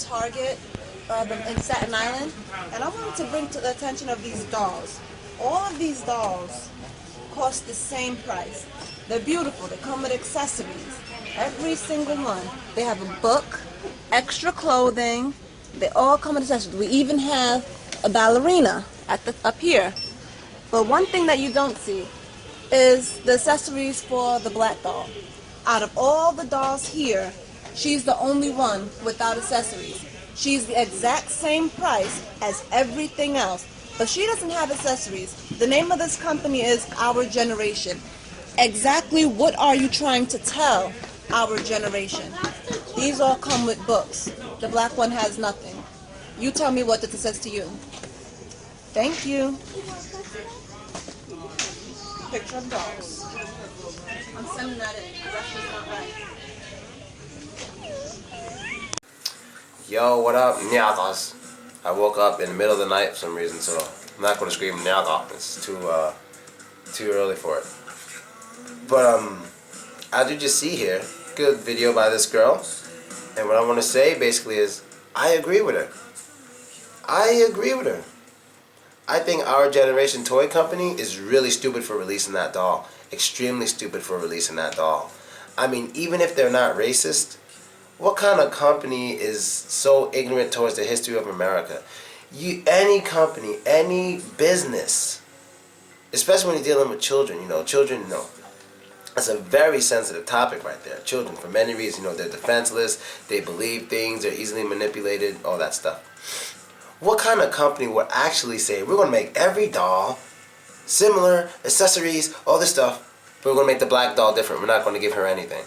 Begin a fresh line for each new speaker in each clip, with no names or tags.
Target in Staten Island, and I wanted to bring to the attention of these dolls. All of these dolls cost the same price. They're beautiful. They come with accessories. Every single one. They have a book, extra clothing. They all come with accessories. We even have a ballerina up here. But one thing that you don't see is the accessories for the black doll. Out of all the dolls here, she's the only one without accessories. She's the exact same price as everything else, but she doesn't have accessories. The name of this company is Our Generation. Exactly what are you trying to tell our generation? These all come with books. The black one has nothing. You tell me what this says to you. Thank you. Picture of dolls. I'm sending that in. The rest is not right.
Yo, what up, nyagas? I woke up in the middle of the night for some reason, so I'm not going to scream nyaga. It's too early for it. But as you just see here, good video by this girl, and what I want to say basically is, I agree with her. I think Our Generation Toy Company is really stupid for releasing that doll. Extremely stupid for releasing that doll. I mean, even if they're not racist, what kind of company is so ignorant towards the history of America? Any company, any business, especially when you're dealing with children, children, that's a very sensitive topic right there. Children, for many reasons, they're defenseless, they believe things, they're easily manipulated, all that stuff. What kind of company would actually say, we're going to make every doll similar, accessories, all this stuff, but we're going to make the black doll different, we're not going to give her anything?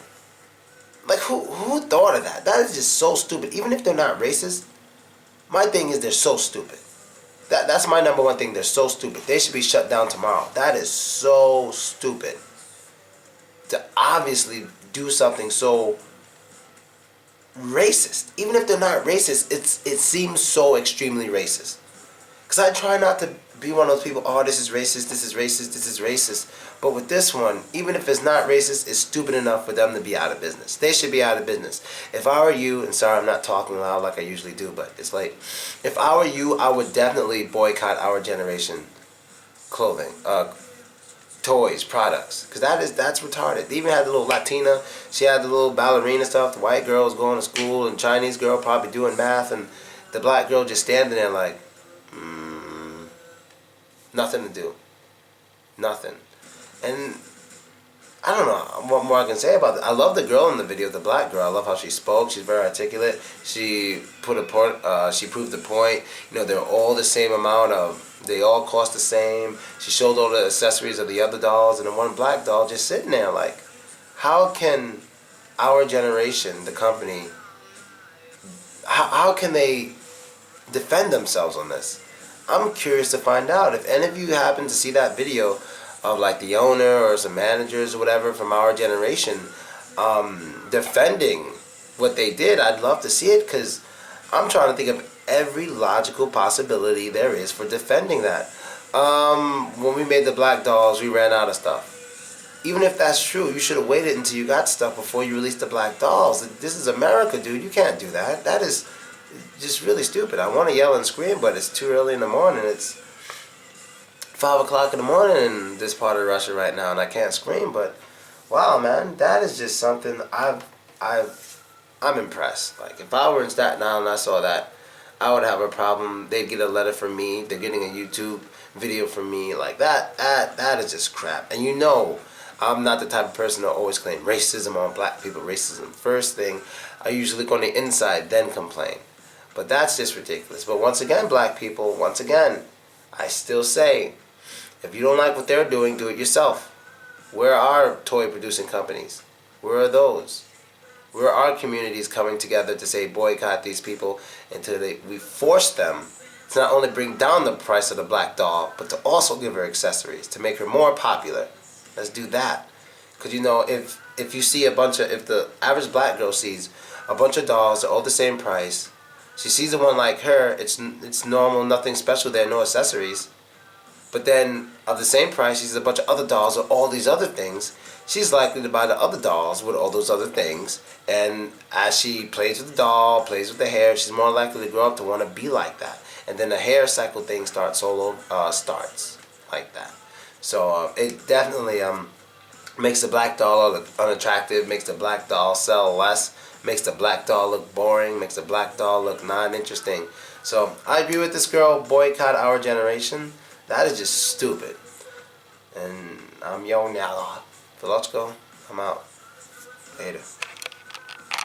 Like, who thought of that? That is just so stupid. Even if they're not racist, my thing is they're so stupid. That's my number one thing. They're so stupid. They should be shut down tomorrow. That is so stupid. To obviously do something so racist. Even if they're not racist, it seems so extremely racist. Because I try not to be one of those people, oh, this is racist, this is racist, this is racist. But with this one, even if it's not racist, it's stupid enough for them to be out of business. They should be out of business. If I were you, and sorry I'm not talking loud like I usually do, but it's like, if I were you, I would definitely boycott Our Generation clothing, toys, products. Because that's retarded. They even had the little Latina, she had the little ballerina stuff, the white girl was going to school, and Chinese girl probably doing math, and the black girl just standing there like, nothing to do. Nothing. And I don't know what more I can say about it. I love the girl in the video, the black girl. I love how she spoke. She's very articulate. She put a point. She proved the point. They're all the same amount of. They all cost the same. She showed all the accessories of the other dolls, and the one black doll just sitting there like, how can Our Generation, the company, how can they defend themselves on this? I'm curious to find out. If any of you happen to see that video of like the owner or some managers or whatever from Our Generation defending what they did, I'd love to see it, because I'm trying to think of every logical possibility there is for defending that. When we made the black dolls, we ran out of stuff. Even if that's true, you should have waited until you got stuff before you released the black dolls. This is America, dude. You can't do that. That is just really stupid. I want to yell and scream, but it's too early in the morning. It's 5 o'clock in the morning in this part of Russia right now, and I can't scream. But wow, man, that is just something I'm impressed. Like, if I were in Staten Island and I saw that, I would have a problem. They'd get a letter from me. They're getting a YouTube video from me. Like, that is just crap. And I'm not the type of person to always claim racism on black people. Racism first thing. I usually look on the inside, then complain. But that's just ridiculous. But once again, black people, once again, I still say, if you don't like what they're doing, do it yourself. Where are toy producing companies? Where are those? Where are communities coming together to say boycott these people until we force them to not only bring down the price of the black doll, but to also give her accessories, to make her more popular? Let's do that. Because if you see if the average black girl sees a bunch of dolls, they're all the same price, she sees the one like her, it's normal, nothing special there, no accessories. But then, of the same price, she sees a bunch of other dolls or all these other things. she's likely to buy the other dolls with all those other things. And as she plays with the doll, plays with the hair, she's more likely to grow up to want to be like that. And then the hair cycle thing starts like that. So it definitely makes the black doll look unattractive, makes the black doll sell less, makes the black doll look boring, makes the black doll look non-interesting. So I agree with this girl, boycott our generation. That is just stupid. And I'm Yo Nala. Velochko, I'm out. Later.